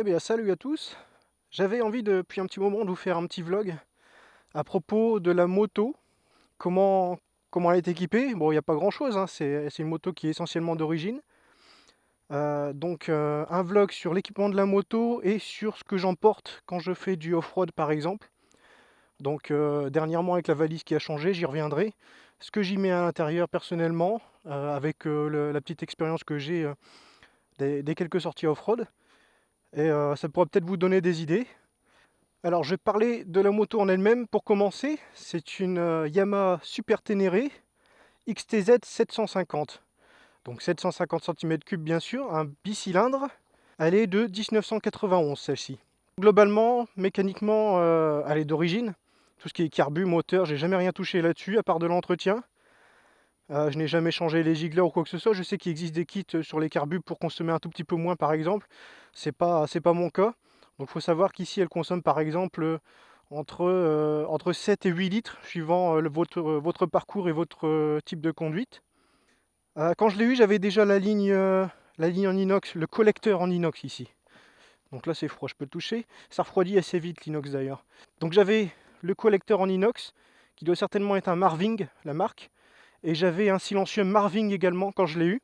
Eh bien, salut à tous. J'avais envie depuis un petit moment de vous faire un petit vlog à propos de la moto. Comment, comment elle est équipée. Bon, il n'y a pas grand-chose, hein, c'est une moto qui est essentiellement d'origine. Un vlog sur l'équipement de la moto et sur ce que j'emporte quand je fais du off-road par exemple. Dernièrement avec la valise qui a changé, j'y reviendrai. Ce que j'y mets à l'intérieur personnellement, avec la petite expérience que j'ai des quelques sorties off-road. Ça pourra peut-être vous donner des idées. Alors, je vais parler de la moto en elle-même pour commencer. C'est une Yamaha Super Ténéré XTZ 750. Donc 750 cm3 bien sûr, un bicylindre. Elle est de 1991 celle-ci. Globalement, mécaniquement, elle est d'origine. Tout ce qui est carbu, moteur, j'ai jamais rien touché là-dessus à part de l'entretien. Je n'ai jamais changé les gicleurs ou quoi que ce soit. Je sais qu'il existe des kits sur les carbus pour consommer un tout petit peu moins par exemple. C'est pas mon cas. Donc il faut savoir qu'ici elle consomme par exemple entre 7 et 8 litres suivant votre parcours et votre type de conduite. Quand je l'ai eu, j'avais déjà la ligne en inox, le collecteur en inox ici. Donc là c'est froid, je peux le toucher. Ça refroidit assez vite l'inox d'ailleurs. Donc j'avais le collecteur en inox qui doit certainement être un Marving, la marque. Et j'avais un silencieux Marving également quand je l'ai eu.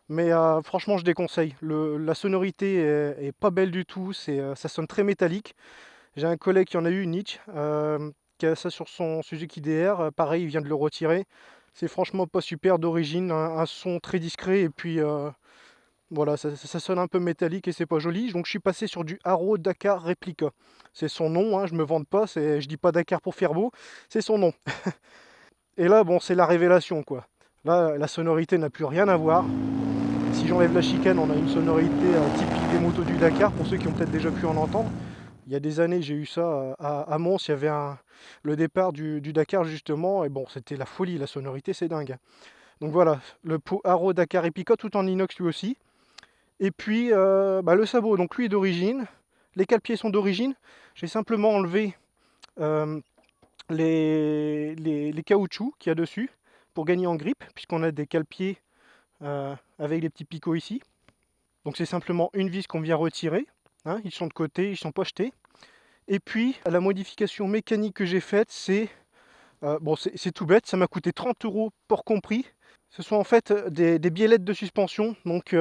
Mais franchement, je déconseille. La sonorité est pas belle du tout. Ça sonne très métallique. J'ai un collègue qui en a eu une Nietzsche, qui a ça sur son Suzuki DR. Pareil, il vient de le retirer. C'est franchement pas super d'origine. Un son très discret. Et puis voilà, ça sonne un peu métallique et c'est pas joli. Donc je suis passé sur du Haro Dakar Replica. C'est son nom, hein, je me vante pas. Je dis pas Dakar pour faire beau. C'est son nom. Et là, bon, c'est la révélation, quoi. Là, la sonorité n'a plus rien à voir. Si j'enlève la chicane, on a une sonorité typique des motos du Dakar, pour ceux qui ont peut-être déjà pu en entendre. Il y a des années, j'ai eu ça à Mons, il y avait le départ du Dakar, justement, et bon, c'était la folie, la sonorité, c'est dingue. Donc voilà, le pot Haro Dakar Epica, tout en inox lui aussi. Et puis, le sabot, donc lui est d'origine. Les cale-pieds sont d'origine. J'ai simplement enlevé euh, les caoutchoucs qu'il y a dessus pour gagner en grippe, puisqu'on a des cale-pieds avec les petits picots ici. Donc c'est simplement une vis qu'on vient retirer. Hein, ils sont de côté, ils ne sont pas jetés. Et puis la modification mécanique que j'ai faite, c'est tout bête, ça m'a coûté 30 euros port compris. Ce sont en fait des biellettes de suspension. Donc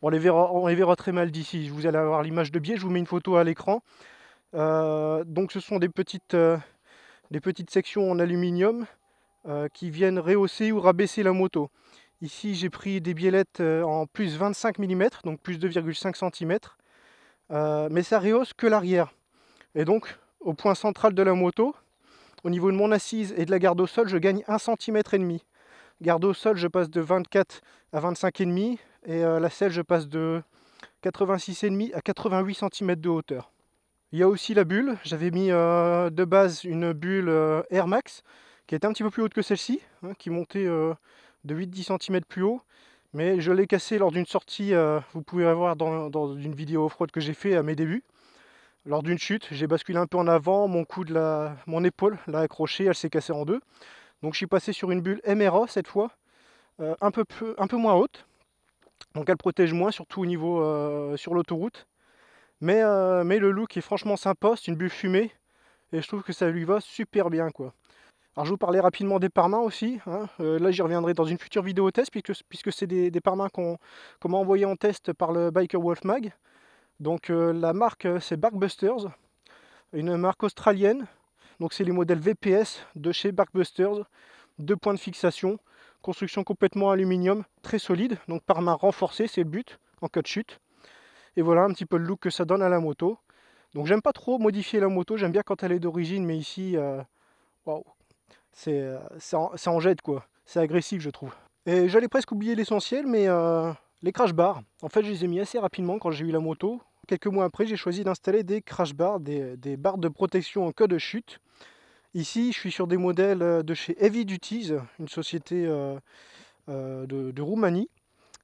on les verra très mal d'ici. Vous allez avoir l'image de biais, je vous mets une photo à l'écran. Donc ce sont des petites sections en aluminium qui viennent rehausser ou rabaisser la moto. Ici, j'ai pris des biellettes en plus 25 mm, donc plus 2,5 cm, mais ça rehausse que l'arrière. Et donc, au point central de la moto, au niveau de mon assise et de la garde au sol, je gagne 1,5 cm. Garde au sol, je passe de 24 à 25,5 et la selle, je passe de 86,5 à 88 cm de hauteur. Il y a aussi la bulle. J'avais mis de base une bulle Air Max qui était un petit peu plus haute que celle-ci, hein, qui montait de 8-10 cm plus haut. Mais je l'ai cassée lors d'une sortie, vous pouvez la voir dans une vidéo off-road que j'ai fait à mes débuts. Lors d'une chute, j'ai basculé un peu en avant, mon épaule l'a accrochée, elle s'est cassée en deux. Donc je suis passé sur une bulle MRA cette fois, un peu moins haute. Donc elle protège moins, surtout au niveau sur l'autoroute. Mais le look est franchement sympa, c'est une bulle fumée. Et je trouve que ça lui va super bien, quoi. Alors je vous parlais rapidement des pare-mains aussi, hein. Là j'y reviendrai dans une future vidéo test puisque c'est des pare-mains qu'on m'a envoyé en test par le Biker Wolf Mag. Donc la marque c'est Barkbusters, une marque australienne. Donc c'est les modèles VPS de chez Barkbusters. Deux points de fixation, construction complètement aluminium, très solide. Donc pare-main renforcé, c'est le but en cas de chute. Et voilà un petit peu le look que ça donne à la moto. Donc j'aime pas trop modifier la moto, j'aime bien quand elle est d'origine, mais ici, waouh, ça en jette quoi. C'est agressif je trouve. Et j'allais presque oublier l'essentiel, mais les crash bars, en fait je les ai mis assez rapidement quand j'ai eu la moto. Quelques mois après, j'ai choisi d'installer des crash bars, des barres de protection en cas de chute. Ici, je suis sur des modèles de chez Heavy Duties, une société de Roumanie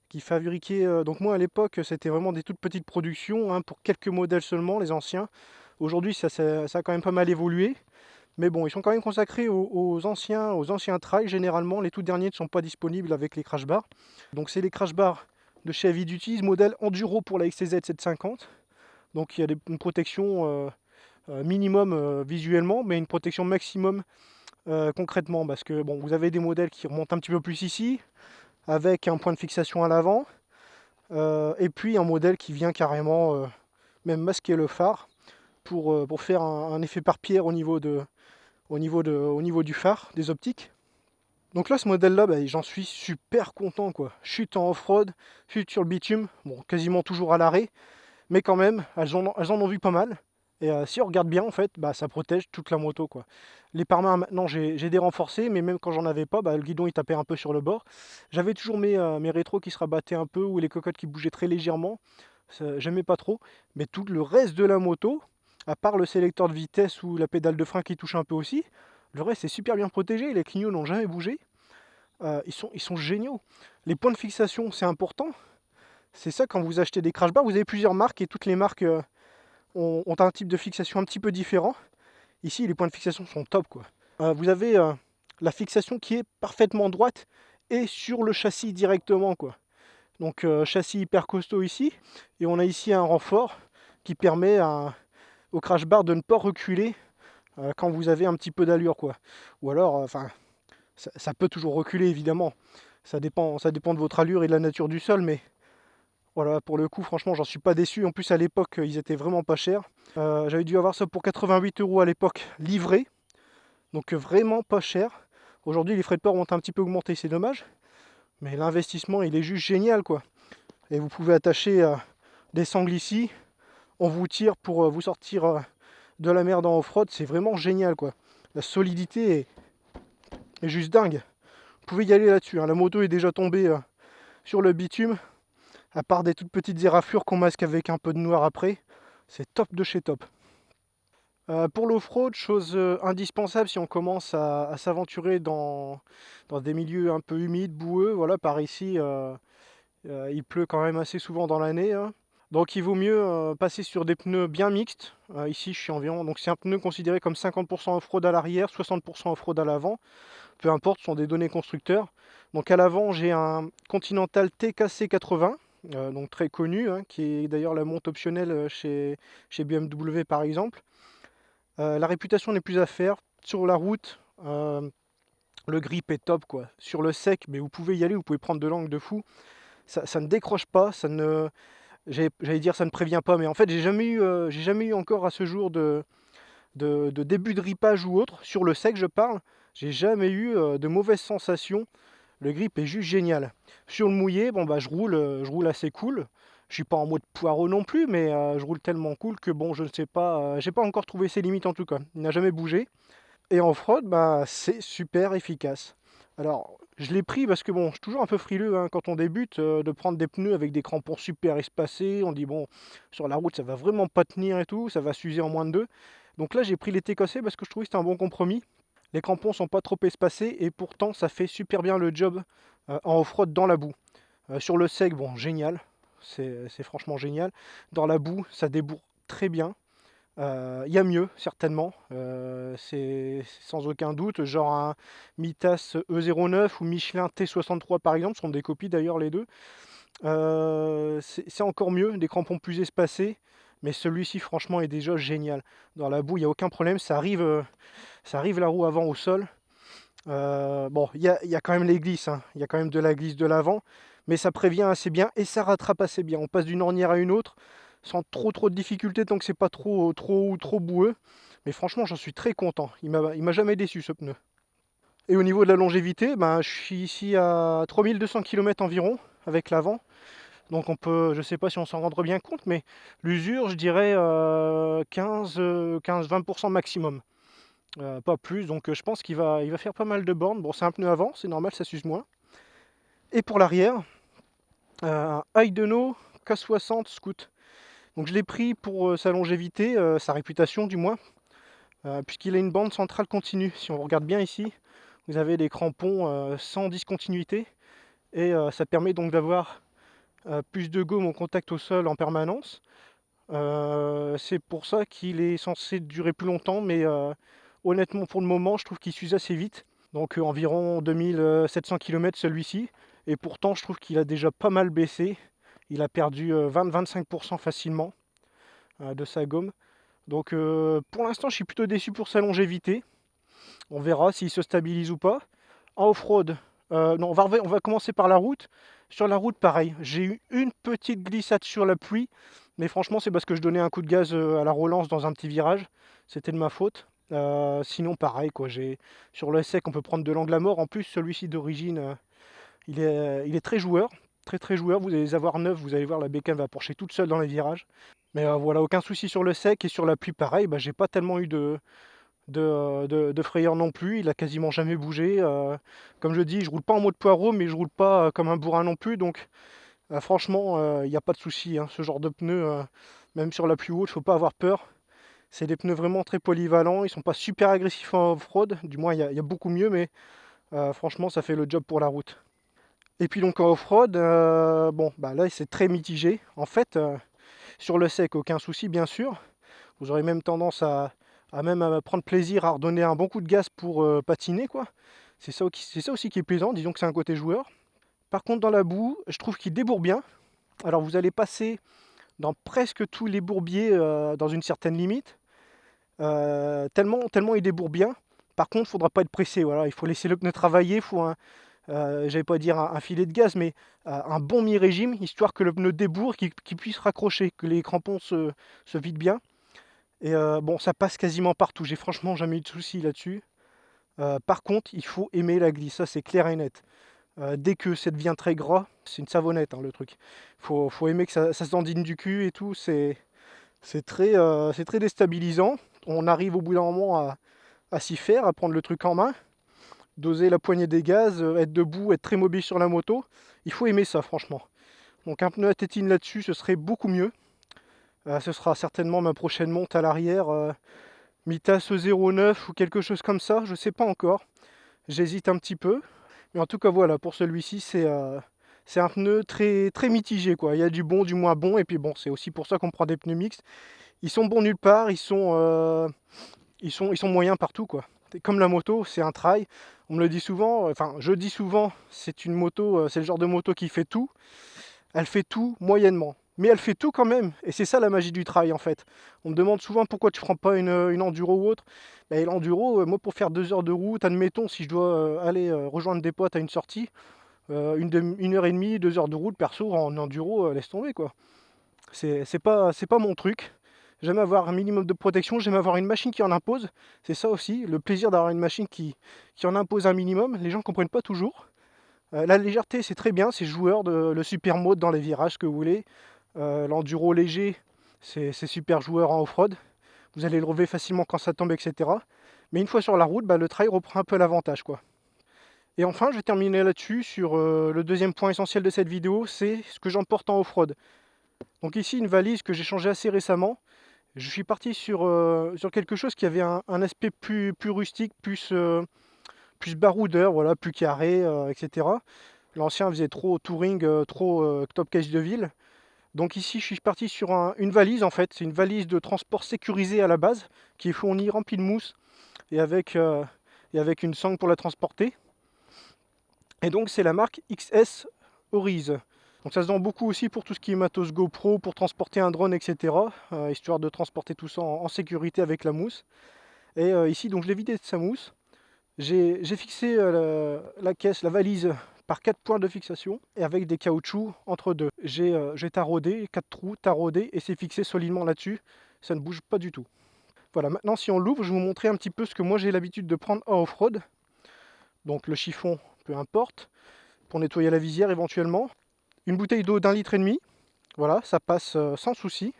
qui fabriquait. Donc moi à l'époque, c'était vraiment des toutes petites productions, hein, pour quelques modèles seulement, les anciens. Aujourd'hui, ça a quand même pas mal évolué. Mais bon, ils sont quand même consacrés aux anciens trails. Généralement, les tout derniers ne sont pas disponibles avec les crash bars. Donc c'est les crash bars de chez Heavy Duty, modèle Enduro pour la XTZ 750. Donc il y a une protection minimum visuellement, mais une protection maximum concrètement, parce que bon, vous avez des modèles qui remontent un petit peu plus ici, avec un point de fixation à l'avant, et puis un modèle qui vient carrément même masquer le phare pour faire un effet par pierre au niveau du phare, des optiques. Donc là, ce modèle-là, bah, j'en suis super content, quoi. Chute en off-road, chute sur le bitume, bon, quasiment toujours à l'arrêt, mais quand même, elles en ont vu pas mal. Et si on regarde bien, en fait, bah, ça protège toute la moto, quoi. Les pare-mains, maintenant, j'ai des renforcés, mais même quand j'en avais pas, bah, le guidon, il tapait un peu sur le bord. J'avais toujours mes rétros qui se rabattaient un peu, ou les cocottes qui bougeaient très légèrement. J'aimais pas trop. Mais tout le reste de la moto, à part le sélecteur de vitesse ou la pédale de frein qui touche un peu aussi, le reste est super bien protégé. Les clignots n'ont jamais bougé. Ils sont géniaux. Les points de fixation, c'est important. C'est ça, quand vous achetez des crash bars, vous avez plusieurs marques et toutes les marques ont un type de fixation un petit peu différent. Ici, les points de fixation sont top, quoi. Vous avez la fixation qui est parfaitement droite et sur le châssis directement, quoi. Donc châssis hyper costaud ici, et on a ici un renfort qui permet au crash bar de ne pas reculer quand vous avez un petit peu d'allure, quoi. Ou alors, enfin, ça peut toujours reculer évidemment. Ça dépend de votre allure et de la nature du sol, mais voilà, pour le coup, franchement, j'en suis pas déçu. En plus, à l'époque, ils étaient vraiment pas chers. J'avais dû avoir ça pour 88 € à l'époque, livré. Donc vraiment pas cher. Aujourd'hui, les frais de port ont un petit peu augmenté, c'est dommage. Mais l'investissement, il est juste génial, quoi. Et vous pouvez attacher des sangles ici. On vous tire pour vous sortir de la merde en off-road. C'est vraiment génial, quoi. La solidité est juste dingue. Vous pouvez y aller là-dessus, hein. La moto est déjà tombée sur le bitume. À part des toutes petites éraflures qu'on masque avec un peu de noir après. C'est top de chez top. Pour l'off-road, chose indispensable si on commence à s'aventurer dans des milieux un peu humides, boueux. Voilà, par ici, il pleut quand même assez souvent dans l'année, hein. Donc il vaut mieux passer sur des pneus bien mixtes. Ici, je suis environ. Donc c'est un pneu considéré comme 50% off-road à l'arrière, 60% off-road à l'avant. Peu importe, ce sont des données constructeurs. Donc à l'avant, j'ai un Continental TKC 80. Donc très connu, hein, qui est d'ailleurs la monte optionnelle chez BMW par exemple. La réputation n'est plus à faire. Sur la route, le grip est top, quoi. Sur le sec, mais vous pouvez y aller, vous pouvez prendre de l'angle de fou. Ça ne décroche pas, j'allais dire ça ne prévient pas, mais en fait j'ai jamais eu encore à ce jour de début de ripage ou autre. Sur le sec, je parle, j'ai jamais eu de mauvaises sensations. Le grip est juste génial. Sur le mouillé, bon bah je roule assez cool. Je suis pas en mode poireau non plus, mais je roule tellement cool que bon, je ne sais pas, j'ai pas encore trouvé ses limites en tout cas. Il n'a jamais bougé. Et en off-road, bah c'est super efficace. Alors, je l'ai pris parce que bon, je suis toujours un peu frileux, hein, quand on débute, de prendre des pneus avec des crampons super espacés. On dit bon, sur la route ça va vraiment pas tenir et tout, ça va s'user en moins de deux. Donc là j'ai pris les TKC parce que je trouvais que c'était un bon compromis. Les crampons sont pas trop espacés et pourtant ça fait super bien le job en off-road dans la boue. Sur le sec, bon, génial, c'est franchement génial. Dans la boue, ça débourre très bien. Il y a mieux, certainement, c'est sans aucun doute, genre un Mitas E09 ou Michelin T63 par exemple, ce sont des copies d'ailleurs les deux. C'est encore mieux, des crampons plus espacés, mais celui-ci franchement est déjà génial. Dans la boue, il n'y a aucun problème, ça arrive la roue avant au sol. Bon, il y a quand même les glisses, hein. Il y a quand même de la glisse de l'avant, mais ça prévient assez bien et ça rattrape assez bien. On passe d'une ornière à une autre sans trop de difficultés tant que c'est pas trop boueux. Mais franchement, j'en suis très content. Il m'a jamais déçu ce pneu. Et au niveau de la longévité, ben, je suis ici à 3200 km environ avec l'avant. Donc on peut, je sais pas si on s'en rendra bien compte, mais l'usure, je dirais 15-20% maximum. Pas plus, donc je pense il va faire pas mal de bornes. Bon, c'est un pneu avant, c'est normal, ça s'use moins. Et pour l'arrière, un Haideno K60 Scoot. Donc je l'ai pris pour sa longévité, sa réputation du moins, puisqu'il a une bande centrale continue. Si on regarde bien ici, vous avez des crampons sans discontinuité, et ça permet donc d'avoir plus de gomme au contact au sol en permanence. C'est pour ça qu'il est censé durer plus longtemps, mais honnêtement pour le moment je trouve qu'il s'use assez vite. Donc environ 2700 km celui-ci, et pourtant je trouve qu'il a déjà pas mal baissé. Il a perdu 20-25% facilement. de sa gomme. Donc pour l'instant, je suis plutôt déçu pour sa longévité. On verra s'il se stabilise ou pas. En off-road, non, on va commencer par la route. Sur la route, pareil, j'ai eu une petite glissade sur la pluie, mais franchement, c'est parce que je donnais un coup de gaz à la relance dans un petit virage. C'était de ma faute. Sinon, pareil, quoi. Sur le sec, on peut prendre de l'angle à mort. En plus, celui-ci d'origine, il est très joueur. Très très joueur. Vous allez les avoir neuf, vous allez voir, la bécane va pencher toute seule dans les virages. Mais voilà, aucun souci sur le sec et sur la pluie, pareil. Bah, j'ai pas tellement eu de frayeur non plus, il a quasiment jamais bougé. Comme je dis, je roule pas en mode poireau, mais je roule pas comme un bourrin non plus, donc franchement, il n'y a pas de souci, hein. Ce genre de pneus, même sur la plus haute, il faut pas avoir peur. C'est des pneus vraiment très polyvalents, ils sont pas super agressifs en off-road, du moins il y a beaucoup mieux, mais franchement ça fait le job pour la route. Et puis donc en off-road, bon bah là c'est très mitigé. En fait, sur le sec, aucun souci bien sûr. Vous aurez même tendance à même à prendre plaisir à redonner un bon coup de gaz pour patiner, quoi. C'est ça aussi qui est plaisant, disons que c'est un côté joueur. Par contre, dans la boue, je trouve qu'il débourre bien. Alors vous allez passer dans presque tous les bourbiers dans une certaine limite, tellement il débourre bien. Par contre, il ne faudra pas être pressé, voilà. Il faut laisser le pneu travailler, il faut j'allais pas dire un filet de gaz, mais un bon mi-régime, histoire que le pneu débourre, qu'il puisse raccrocher, que les crampons se vident bien. Et bon, ça passe quasiment partout. J'ai franchement jamais eu de soucis là-dessus. Par contre, il faut aimer la glisse, ça c'est clair et net. Dès que ça devient très gras, c'est une savonnette, hein, le truc. Faut aimer que ça se dandine du cul et tout. C'est très déstabilisant. On arrive au bout d'un moment à s'y faire, à prendre le truc en main, doser la poignée des gaz, être debout, être très mobile sur la moto. Il faut aimer ça, franchement. Donc un pneu à tétine là-dessus, ce serait beaucoup mieux. Ce sera certainement ma prochaine monte à l'arrière. Mitas 09 ou quelque chose comme ça, je sais pas encore. J'hésite un petit peu. Mais en tout cas, voilà, pour celui-ci, c'est un pneu très, très mitigé, quoi. Il y a du bon, du moins bon. Et puis bon, c'est aussi pour ça qu'on prend des pneus mixtes. Ils sont bons nulle part, ils sont moyens partout, quoi. Comme la moto, c'est un trail. On me le dit souvent, enfin, je dis souvent, c'est une moto, c'est le genre de moto qui fait tout. Elle fait tout moyennement. Mais elle fait tout quand même. Et c'est ça la magie du trail en fait. On me demande souvent pourquoi tu ne prends pas une enduro ou autre. Et l'enduro, moi pour faire 2 heures de route, admettons si je dois aller rejoindre des potes à une sortie, une heure et demie, 2 heures de route perso en enduro, laisse tomber quoi. C'est pas mon truc. J'aime avoir un minimum de protection, j'aime avoir une machine qui en impose. C'est ça aussi, le plaisir d'avoir une machine qui en impose un minimum. Les gens ne comprennent pas toujours. La légèreté, c'est très bien, c'est joueur, le super mode dans les virages que vous voulez. L'enduro léger, c'est super joueur en off-road. Vous allez le relever facilement quand ça tombe, etc. Mais une fois sur la route, bah, le trail reprend un peu l'avantage, quoi. Et enfin, je vais terminer là-dessus sur le deuxième point essentiel de cette vidéo, c'est ce que j'emporte en off-road. Donc ici, une valise que j'ai changée assez récemment. Je suis parti sur quelque chose qui avait un aspect plus rustique, plus baroudeur, voilà, plus carré, etc. L'ancien faisait trop touring, trop top case de ville. Donc ici, je suis parti sur une valise en fait. C'est une valise de transport sécurisée à la base, qui est fournie remplie de mousse et avec une sangle pour la transporter. Et donc c'est la marque XS Orize. Donc ça se vend beaucoup aussi pour tout ce qui est matos GoPro, pour transporter un drone, etc. Histoire de transporter tout ça en sécurité avec la mousse. Et ici, donc je l'ai vidé de sa mousse. J'ai fixé la caisse, la valise par 4 points de fixation et avec des caoutchoucs entre deux. J'ai taraudé, 4 trous taraudés et c'est fixé solidement là-dessus. Ça ne bouge pas du tout. Voilà, maintenant si on l'ouvre, je vais vous montrer un petit peu ce que moi j'ai l'habitude de prendre en off-road. Donc le chiffon, peu importe, pour nettoyer la visière éventuellement. Une bouteille d'eau d'1,5 litre. Voilà, ça passe sans souci.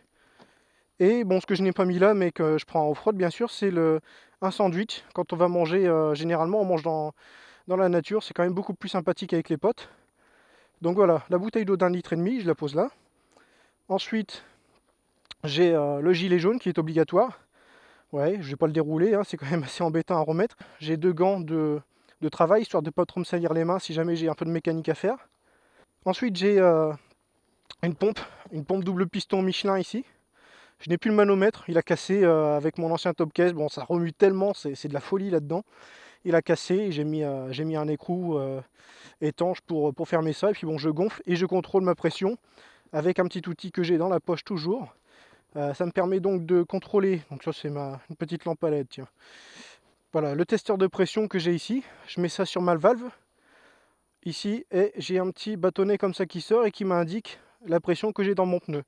Et bon, ce que je n'ai pas mis là, mais que je prends en off-road bien sûr, c'est un sandwich. Quand on va manger, généralement on mange dans la nature, c'est quand même beaucoup plus sympathique avec les potes. Donc voilà, la bouteille d'eau d'1,5 litre, je la pose là. Ensuite, j'ai le gilet jaune qui est obligatoire. Ouais, je vais pas le dérouler, hein, c'est quand même assez embêtant à remettre. J'ai 2 gants de travail, histoire de pas trop me salir les mains si jamais j'ai un peu de mécanique à faire. Ensuite, j'ai une pompe double piston Michelin ici. Je n'ai plus le manomètre, il a cassé avec mon ancien top case. Bon, ça remue tellement, c'est de la folie là-dedans. Il a cassé et j'ai mis un écrou étanche pour fermer ça. Et puis bon, je gonfle et je contrôle ma pression avec un petit outil que j'ai dans la poche toujours. Ça me permet donc de contrôler, donc ça c'est une petite lampe à LED, tiens. Voilà, le testeur de pression que j'ai ici, je mets ça sur ma valve, ici, et j'ai un petit bâtonnet comme ça qui sort et qui m'indique la pression que j'ai dans mon pneu.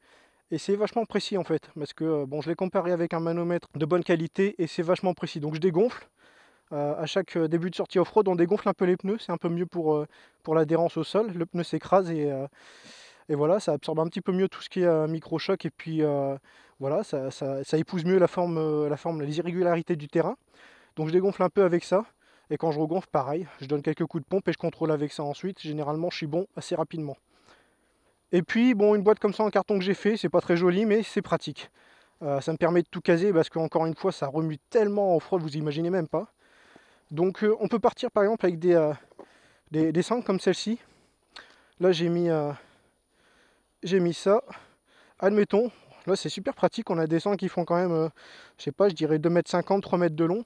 Et c'est vachement précis en fait, parce que bon, je l'ai comparé avec un manomètre de bonne qualité et c'est vachement précis. Donc je dégonfle, à chaque début de sortie off-road, on dégonfle un peu les pneus, c'est un peu mieux pour l'adhérence au sol, le pneu s'écrase et voilà, ça absorbe un petit peu mieux tout ce qui est micro-choc et puis voilà, ça épouse mieux les irrégularités du terrain. Donc je dégonfle un peu avec ça. Et quand je regonfle, pareil, je donne quelques coups de pompe et je contrôle avec ça ensuite. Généralement, je suis bon assez rapidement. Et puis, bon, une boîte comme ça en carton que j'ai fait, c'est pas très joli, mais c'est pratique. Ça me permet de tout caser parce qu'encore une fois, ça remue tellement en froid, vous imaginez même pas. Donc on peut partir par exemple avec des sangles comme celle-ci. Là, j'ai mis ça. Admettons, là c'est super pratique, on a des sangles qui font quand même, je sais pas, je dirais 2,50 m, 3 mètres de long.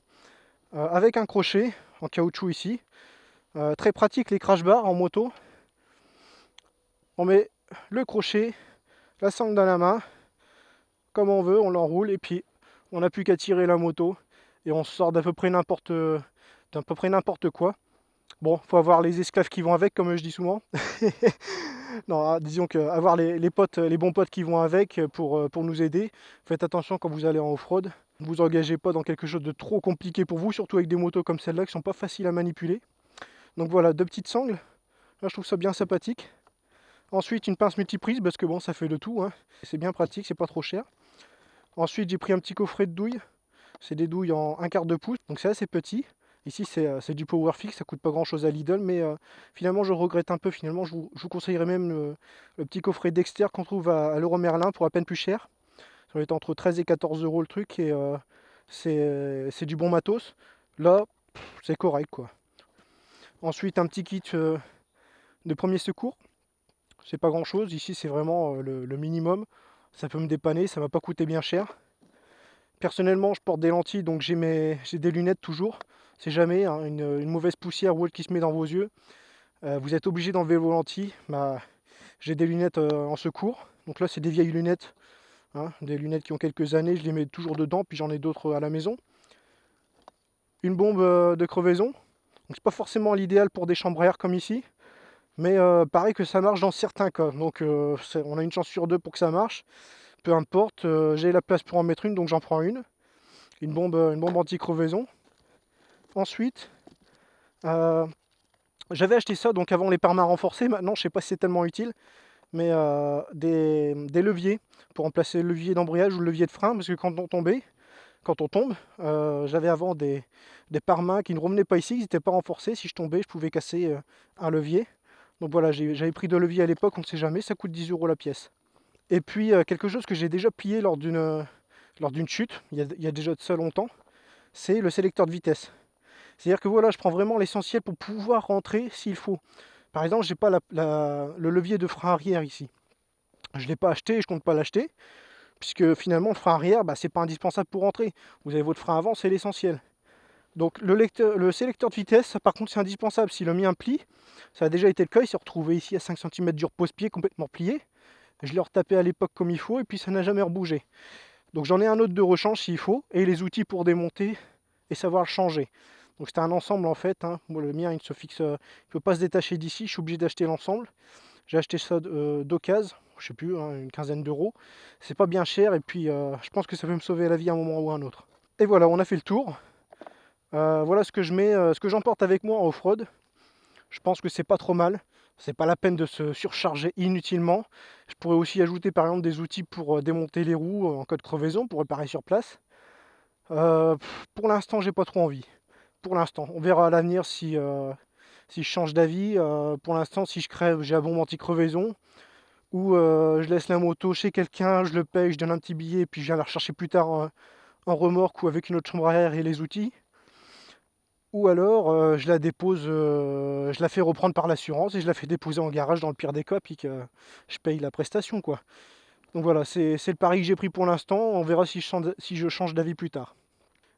Avec un crochet en caoutchouc ici. Très pratique les crash bars en moto. On met le crochet, la sangle dans la main, comme on veut, on l'enroule et puis on n'a plus qu'à tirer la moto et on sort d'à peu près n'importe quoi. Bon, faut avoir les esclaves qui vont avec, comme je dis souvent. Non, disons que avoir les potes, les bons potes qui vont avec pour nous aider. Faites attention quand vous allez en off-road. Ne vous engagez pas dans quelque chose de trop compliqué pour vous, surtout avec des motos comme celle-là qui sont pas faciles à manipuler. Donc voilà, deux petites sangles. Là, je trouve ça bien sympathique. Ensuite, une pince multiprise, parce que bon, ça fait de tout, hein. C'est bien pratique, c'est pas trop cher. Ensuite, j'ai pris un petit coffret de douilles. C'est des douilles en 1/4 de pouce, donc c'est assez petit. Ici, c'est du Powerfix, ça coûte pas grand chose à Lidl, mais finalement, je regrette un peu. Finalement, je vous conseillerais même le petit coffret Dexter qu'on trouve à l'Euro Merlin pour à peine plus cher. Ça va être entre 13 et 14 euros le truc, et c'est du bon matos. Là, c'est correct, quoi. Ensuite, un petit kit de premier secours. C'est pas grand chose, ici c'est vraiment le minimum. Ça peut me dépanner, ça va pas coûter bien cher. Personnellement, je porte des lentilles, donc j'ai des lunettes toujours. C'est jamais hein, une mauvaise poussière ou autre qui se met dans vos yeux. Vous êtes obligé d'enlever vos lentilles. Bah, j'ai des lunettes en secours. Donc là, c'est des vieilles lunettes. Hein, des lunettes qui ont quelques années, je les mets toujours dedans, puis j'en ai d'autres à la maison. Une bombe de crevaison. Donc c'est pas forcément l'idéal pour des chambres à air comme ici. Mais pareil que ça marche dans certains cas. Donc on a une chance sur deux pour que ça marche. Peu importe, j'ai la place pour en mettre une, donc j'en prends une. Une bombe anti-crevaison. Ensuite, j'avais acheté ça donc avant les pare-mains renforcés. Maintenant, je sais pas si c'est tellement utile, mais des leviers pour remplacer le levier d'embrayage ou le levier de frein, parce que quand on tombe, j'avais avant des pare-mains qui ne revenaient pas ici, ils n'étaient pas renforcés. Si je tombais, je pouvais casser un levier. Donc voilà, j'avais pris deux leviers à l'époque, on ne sait jamais, ça coûte 10 € la pièce. Et puis quelque chose que j'ai déjà plié lors d'une chute, il y a déjà de ça longtemps, c'est le sélecteur de vitesse. C'est-à-dire que voilà, je prends vraiment l'essentiel pour pouvoir rentrer s'il faut. Par exemple, j'ai pas le levier de frein arrière ici. Je ne l'ai pas acheté et je compte pas l'acheter, puisque finalement le frein arrière, bah, c'est pas indispensable pour rentrer. Vous avez votre frein avant, c'est l'essentiel. Donc le sélecteur de vitesse, ça, par contre c'est indispensable. Si le mien plie, ça a déjà été le cas, il s'est retrouvé ici à 5 cm du repose-pied complètement plié. Je l'ai retapé à l'époque comme il faut et puis ça n'a jamais rebougé. Donc j'en ai un autre de rechange s'il faut et les outils pour démonter et savoir le changer. Donc c'était un ensemble en fait. Hein. Moi, le mien il se fixe, il ne peut pas se détacher d'ici. Je suis obligé d'acheter l'ensemble. J'ai acheté ça d'occasion, je sais plus, hein, une quinzaine d'euros. C'est pas bien cher et puis je pense que ça peut me sauver la vie à un moment ou à un autre. Et voilà, on a fait le tour. Voilà ce que ce que j'emporte avec moi en off-road. Je pense que c'est pas trop mal. C'est pas la peine de se surcharger inutilement. Je pourrais aussi ajouter par exemple des outils pour démonter les roues en cas de crevaison, pour réparer sur place. Pour l'instant, j'ai pas trop envie. Pour l'instant, on verra à l'avenir si je change d'avis. Pour l'instant, si je crève, j'ai un bon anti-crevaison. Ou je laisse la moto chez quelqu'un, je le paye, je donne un petit billet, et puis je viens la rechercher plus tard en remorque ou avec une autre chambre à air et les outils. Ou alors je la dépose, je la fais reprendre par l'assurance et je la fais déposer en garage dans le pire des cas, puis que je paye la prestation, quoi. Donc voilà, c'est le pari que j'ai pris pour l'instant. On verra si je change d'avis plus tard.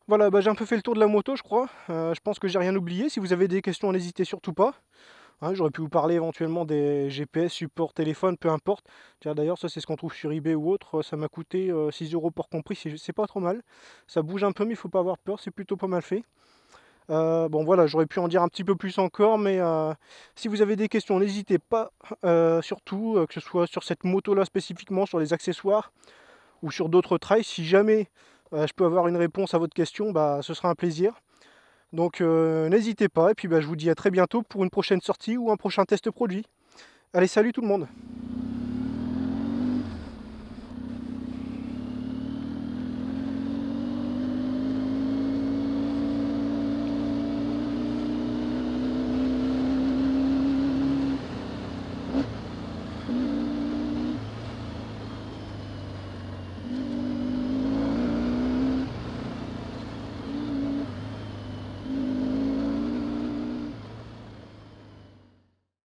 Voilà, bah, j'ai un peu fait le tour de la moto, je crois. Je pense que j'ai rien oublié. Si vous avez des questions, n'hésitez surtout pas. Hein, j'aurais pu vous parler éventuellement des GPS, support téléphone, peu importe. Tiens, d'ailleurs, ça c'est ce qu'on trouve sur eBay ou autre. Ça m'a coûté 6 euros port compris, c'est pas trop mal. Ça bouge un peu, mais il faut pas avoir peur, c'est plutôt pas mal fait. Bon voilà, j'aurais pu en dire un petit peu plus encore, mais si vous avez des questions, n'hésitez pas, surtout, que ce soit sur cette moto-là spécifiquement, sur les accessoires, ou sur d'autres trails. Si jamais je peux avoir une réponse à votre question, bah, ce sera un plaisir. Donc n'hésitez pas, et puis bah, je vous dis à très bientôt pour une prochaine sortie ou un prochain test produit. Allez, salut tout le monde!